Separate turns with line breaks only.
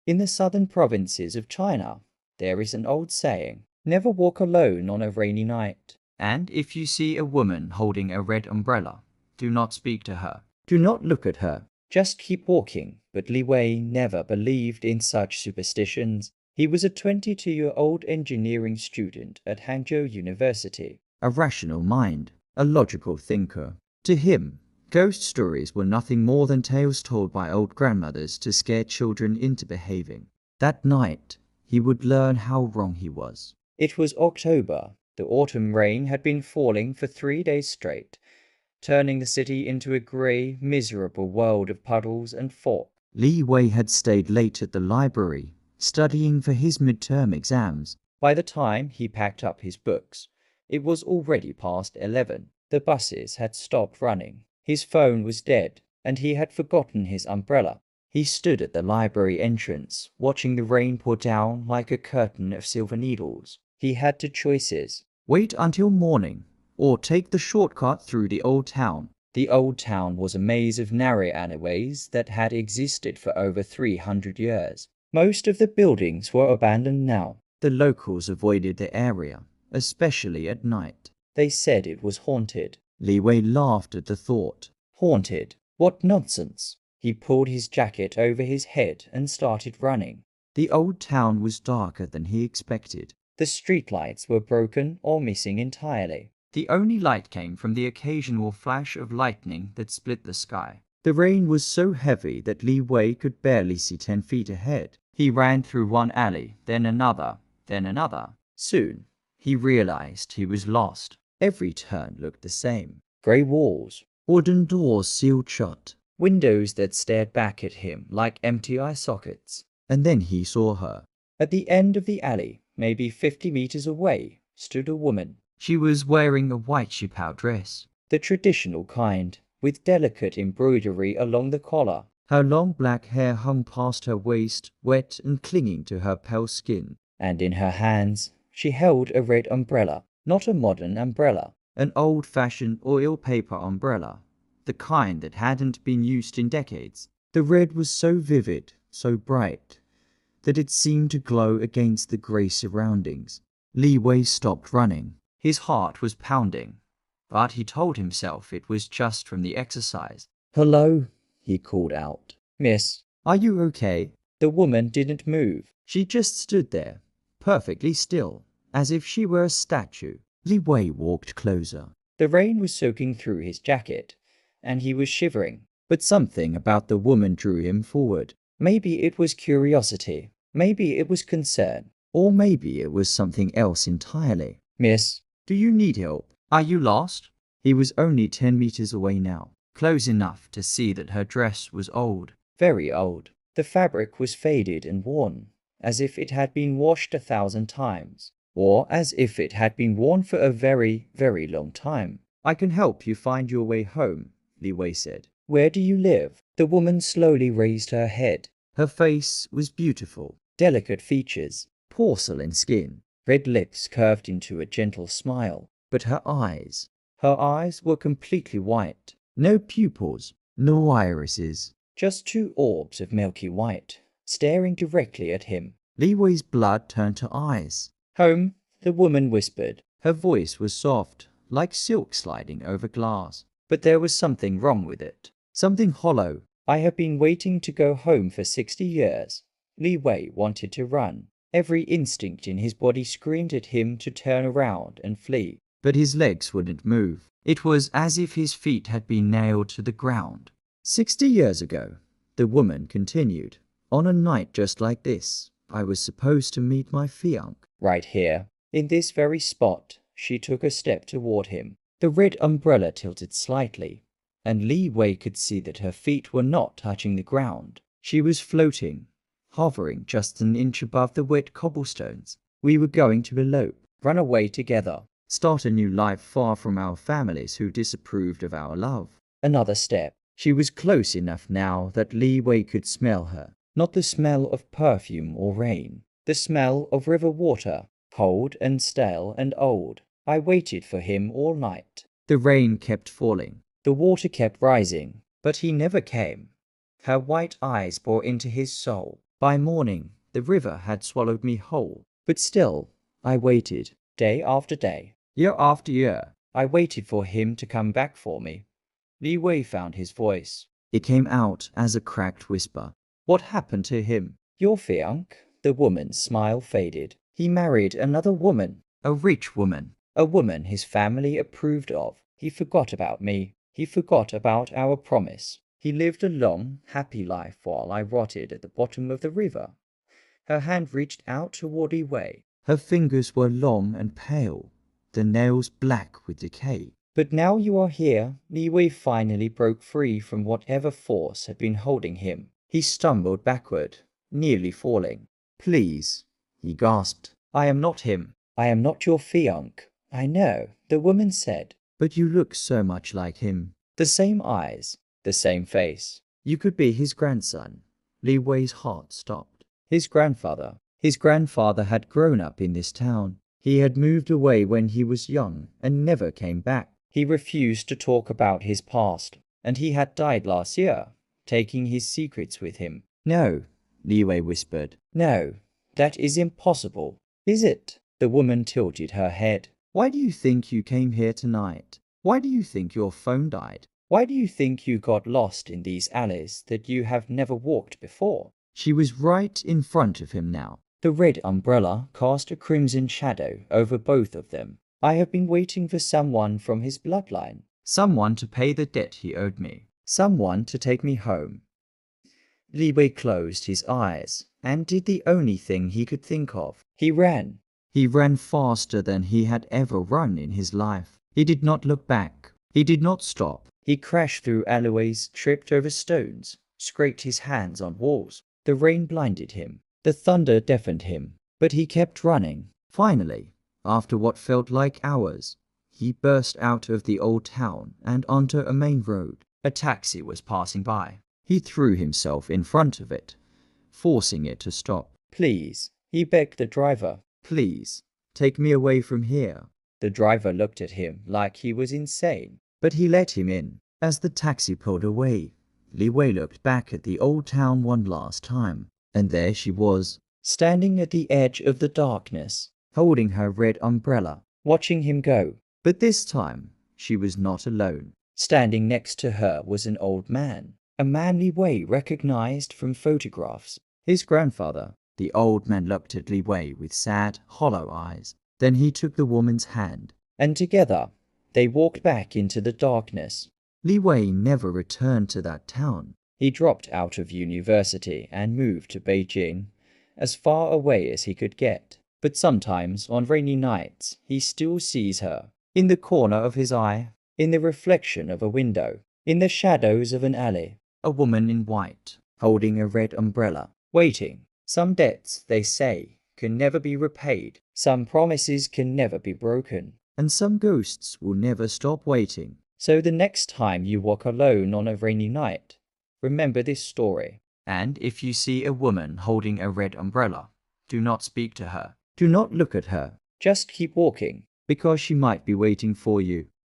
In the southern provinces of China, there is an old saying, never walk alone on a rainy night. And if you see a woman holding a red umbrella, do not speak to her. Do not look at her. Just keep walking. But Li Wei never believed in such superstitions. He was a 22-year-old engineering student at Hangzhou University. A rational mind, a logical thinker. To him, ghost stories were nothing more than tales told by old grandmothers to scare children into behaving. That night, he would learn how wrong he was. It was October. The autumn rain had been falling for 3 days straight, turning the city into a grey, miserable world of puddles and fog. Li Wei had stayed late at the library, studying for his midterm exams. By the time he packed up his books, it was already past 11. The buses had stopped running. His phone was dead, and he had forgotten his umbrella. He stood at the library entrance, watching the rain pour down like a curtain of silver needles. He had two choices. Wait until morning, or take the shortcut through the old town. The old town was a maze of narrow alleyways that had existed for over 300 years. Most of the buildings were abandoned now. The locals avoided the area, especially at night. They said it was haunted. Li Wei laughed at the thought. Haunted? What nonsense! He pulled his jacket over his head and started running. The old town was darker than he expected. The streetlights were broken or missing entirely. The only light came from the occasional flash of lightning that split the sky. The rain was so heavy that Li Wei could barely see 10 feet ahead. He ran through one alley, then another, then another. Soon, he realized he was lost. Every turn looked the same. Grey walls, wooden doors sealed shut, windows that stared back at him like empty eye sockets. And then he saw her. At the end of the alley, maybe 50 meters away, stood a woman. She was wearing a white qipao dress, the traditional kind, with delicate embroidery along the collar. Her long black hair hung past her waist, wet and clinging to her pale skin. And in her hands, she held a red umbrella. Not a modern umbrella, an old-fashioned oil paper umbrella, the kind that hadn't been used in decades. The red was so vivid, so bright, that it seemed to glow against the grey surroundings. Li Wei stopped running. His heart was pounding, but he told himself it was just from the exercise. "Hello," he called out. "Miss, are you okay?" The woman didn't move. She just stood there, perfectly still, as if she were a statue. Li Wei walked closer. The rain was soaking through his jacket, and he was shivering. But something about the woman drew him forward. Maybe it was curiosity, maybe it was concern, or maybe it was something else entirely. "Miss, do you need help? Are you lost?" He was only 10 meters away now, close enough to see that her dress was old, very old. The fabric was faded and worn, as if it had been washed 1,000 times, or as if it had been worn for a very, very long time. "I can help you find your way home," Li Wei said. "Where do you live?" The woman slowly raised her head. Her face was beautiful, delicate features, porcelain skin, red lips curved into a gentle smile. But her eyes were completely white. No pupils, no irises, just two orbs of milky white, staring directly at him. Li Wei's blood turned to ice. "Home," the woman whispered. Her voice was soft, like silk sliding over glass. But there was something wrong with it. Something hollow. "I have been waiting to go home for 60 years. Li Wei wanted to run. Every instinct in his body screamed at him to turn around and flee. But his legs wouldn't move. It was as if his feet had been nailed to the ground. 60 years ago, the woman continued, on a night just like this, I was supposed to meet my fiancé. Right here, in this very spot. She took a step toward him. The red umbrella tilted slightly, and Li Wei could see that her feet were not touching the ground. She was floating, hovering just an inch above the wet cobblestones. We were going to elope, run away together, start a new life far from our families who disapproved of our love. Another step. She was close enough now that Li Wei could smell her. Not the smell of perfume or rain. The smell of river water, cold and stale and old. I waited for him all night. The rain kept falling. The water kept rising, but he never came. Her white eyes bore into his soul. By morning, the river had swallowed me whole. But still, I waited. Day after day, year after year, I waited for him to come back for me. Li Wei found his voice. It came out as a cracked whisper. What happened to him? Your fiancé? The woman's smile faded. He married another woman, a rich woman, a woman his family approved of. He forgot about me. He forgot about our promise. He lived a long, happy life while I rotted at the bottom of the river. Her hand reached out toward Li Wei. Her fingers were long and pale, the nails black with decay. But now you are here. Li Wei finally broke free from whatever force had been holding him. He stumbled backward, nearly falling. Please, he gasped. I am not him. I am not your fiancé. I know, the woman said. But you look so much like him. The same eyes, the same face. You could be his grandson. Li Wei's heart stopped. His grandfather had grown up in this town. He had moved away when he was young and never came back. He refused to talk about his past, and he had died last year, taking his secrets with him. No, Li Wei whispered. No, that is impossible. Is it? The woman tilted her head. Why do you think you came here tonight? Why do you think your phone died? Why do you think you got lost in these alleys that you have never walked before? She was right in front of him now. The red umbrella cast a crimson shadow over both of them. I have been waiting for someone from his bloodline, someone to pay the debt he owed me, someone to take me home. Li Wei closed his eyes and did the only thing he could think of. He ran. He ran faster than he had ever run in his life. He did not look back. He did not stop. He crashed through alleyways, tripped over stones, scraped his hands on walls. The rain blinded him. The thunder deafened him. But he kept running. Finally, after what felt like hours, he burst out of the old town and onto a main road. A taxi was passing by. He threw himself in front of it, forcing it to stop. Please, he begged the driver. Please, take me away from here. The driver looked at him like he was insane, but he let him in. As the taxi pulled away, Li Wei looked back at the old town one last time, and there she was, standing at the edge of the darkness, holding her red umbrella, watching him go. But this time, she was not alone. Standing next to her was an old man, a man Li Wei recognized from photographs. His grandfather. The old man looked at Li Wei with sad, hollow eyes. Then he took the woman's hand, and together, they walked back into the darkness. Li Wei never returned to that town. He dropped out of university and moved to Beijing, as far away as he could get. But sometimes, on rainy nights, he still sees her, in the corner of his eye, in the reflection of a window, in the shadows of an alley. A woman in white, holding a red umbrella, waiting. Some debts, they say, can never be repaid. Some promises can never be broken. And some ghosts will never stop waiting. So the next time you walk alone on a rainy night, remember this story. And if you see a woman holding a red umbrella, do not speak to her. Do not look at her. Just keep walking, because she might be waiting for you.